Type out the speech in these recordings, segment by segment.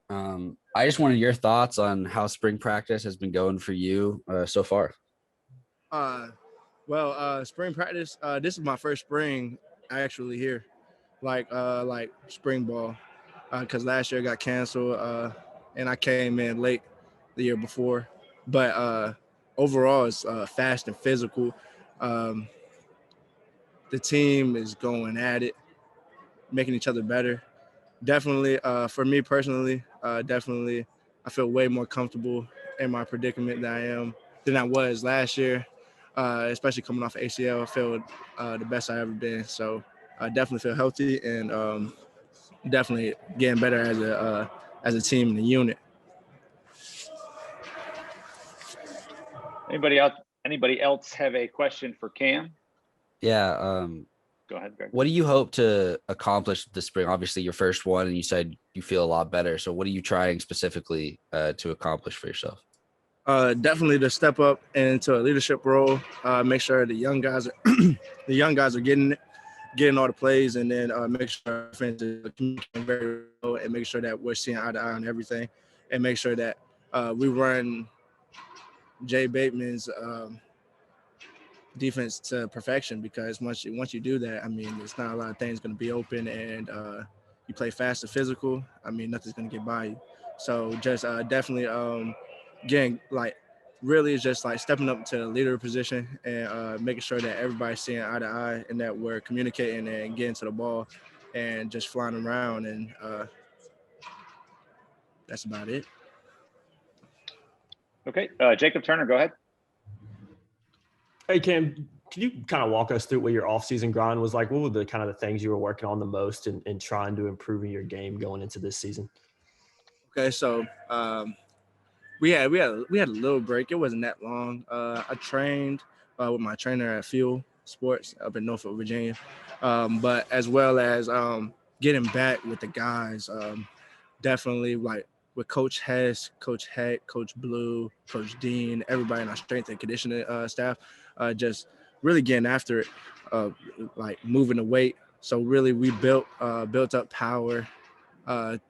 I just wanted your thoughts on how spring practice has been going for you so far. Uh, Spring practice. This is my first spring actually here, like spring ball, because last year got canceled, and I came in late the year before. But overall, it's fast and physical. Um, the team is going at it, making each other better. Definitely, for me personally, definitely, I feel way more comfortable in my predicament than I was last year. Especially coming off ACL, I feel the best I ever been. So I definitely feel healthy and definitely getting better as a team and a unit. Anybody out? Anybody else have a question for Cam? Yeah. Go ahead, Greg. What do you hope to accomplish this spring? Obviously, your first one, and you said you feel a lot better. So, what are you trying specifically to accomplish for yourself? Definitely to step up into a leadership role. Make sure the young guys are the young guys are getting all the plays, and then make sure our defense is communicating very well, and make sure that we're seeing eye to eye on everything, and make sure that we run Jay Bateman's defense to perfection. Because once you do that, I mean, it's not a lot of things going to be open, and you play fast and physical. I mean, nothing's going to get by you. So just definitely getting like really is just like stepping up to the leader position and making sure that everybody's seeing eye to eye and that we're communicating and getting to the ball and just flying around, and that's about it. Okay, Jacob Turner, go ahead. Hey, Cam, can you kind of walk us through what your off-season grind was like? What were the kind of the things you were working on the most and trying to improve in your game going into this season? Okay, so we had a little break. It wasn't that long. I trained with my trainer at Fuel Sports up in Norfolk, Virginia, but as well as getting back with the guys. Definitely like with Coach Hess, Coach Heck, Coach Blue, Coach Dean, everybody in our strength and conditioning staff, just really getting after it, uh, like moving the weight. So really, we built up power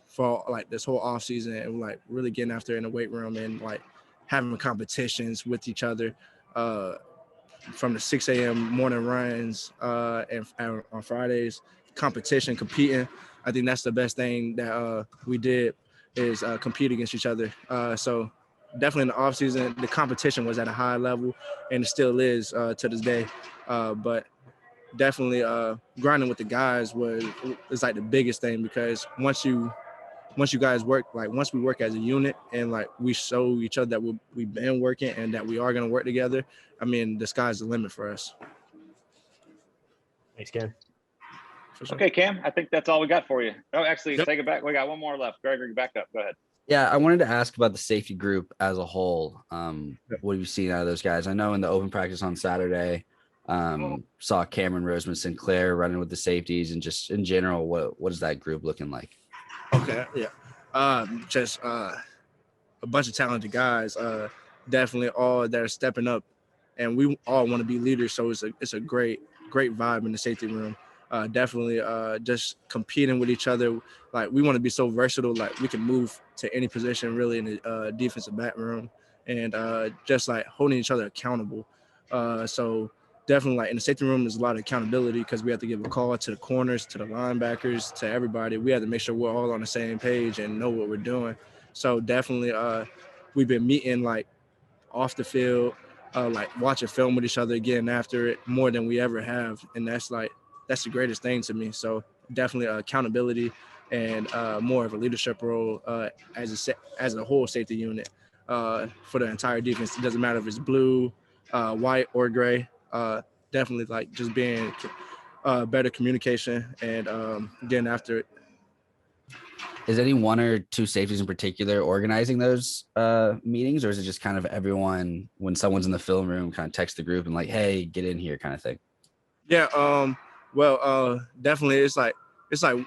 for like this whole off season, and like really getting after it in the weight room and like having competitions with each other. Uh, from the 6 a.m. morning runs and on Fridays, competition, competing. I think that's the best thing that we did is compete against each other. So definitely in the off season, the competition was at a high level, and it still is to this day. But definitely grinding with the guys is like the biggest thing, because once you guys work, like once we work as a unit and like we show each other that we've been working and that we are going to work together, I mean, the sky's the limit for us. Thanks, Cam. For sure. Okay, Cam, I think that's all we got for you. Oh, actually, Yep. take it back. We got one more left. Gregory, back up. Go ahead. Yeah, I wanted to ask about the safety group as a whole. Yep. What have you seen out of those guys? I know in the open practice on Saturday, saw Cameron Roseman Sinclair running with the safeties, and just in general, what is that group looking like? Okay, yeah. Just a bunch of talented guys. Definitely all that are stepping up, and we all want to be leaders. So it's a great vibe in the safety room. Definitely just competing with each other. Like we want to be so versatile. Like we can move to any position really in the defensive back room, and just like holding each other accountable. So definitely like in the safety room, there's a lot of accountability because we have to give a call to the corners, to the linebackers, to everybody. We have to make sure we're all on the same page and know what we're doing. So definitely we've been meeting like off the field, like watching film with each other, getting after it more than we ever have. And that's the greatest thing to me. So definitely accountability and more of a leadership role as a whole safety unit for the entire defense. It doesn't matter if it's blue, white, or gray. Definitely like just being better communication and getting after it. Is any one or two safeties in particular organizing those meetings, or is it just kind of everyone when someone's in the film room kind of text the group and like, hey, get in here kind of thing? Yeah. Definitely it's like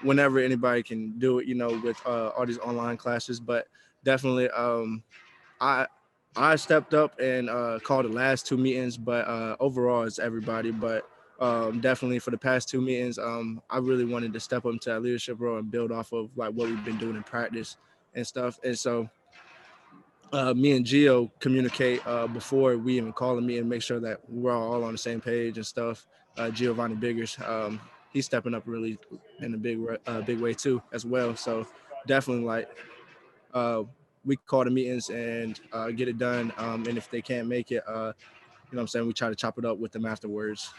whenever anybody can do it, with all these online classes. But definitely I I stepped up and called the last two meetings, but overall it's everybody. But definitely for the past two meetings, I really wanted to step up into that leadership role and build off of like what we've been doing in practice. and stuff. And so me and Gio communicate before we even call a meeting, make sure that we're all on the same page and stuff. Giovanni Biggers, he's stepping up really in a big way too as well. So definitely like we call the meetings and get it done. And if they can't make it, you know what I'm saying, we try to chop it up with them afterwards.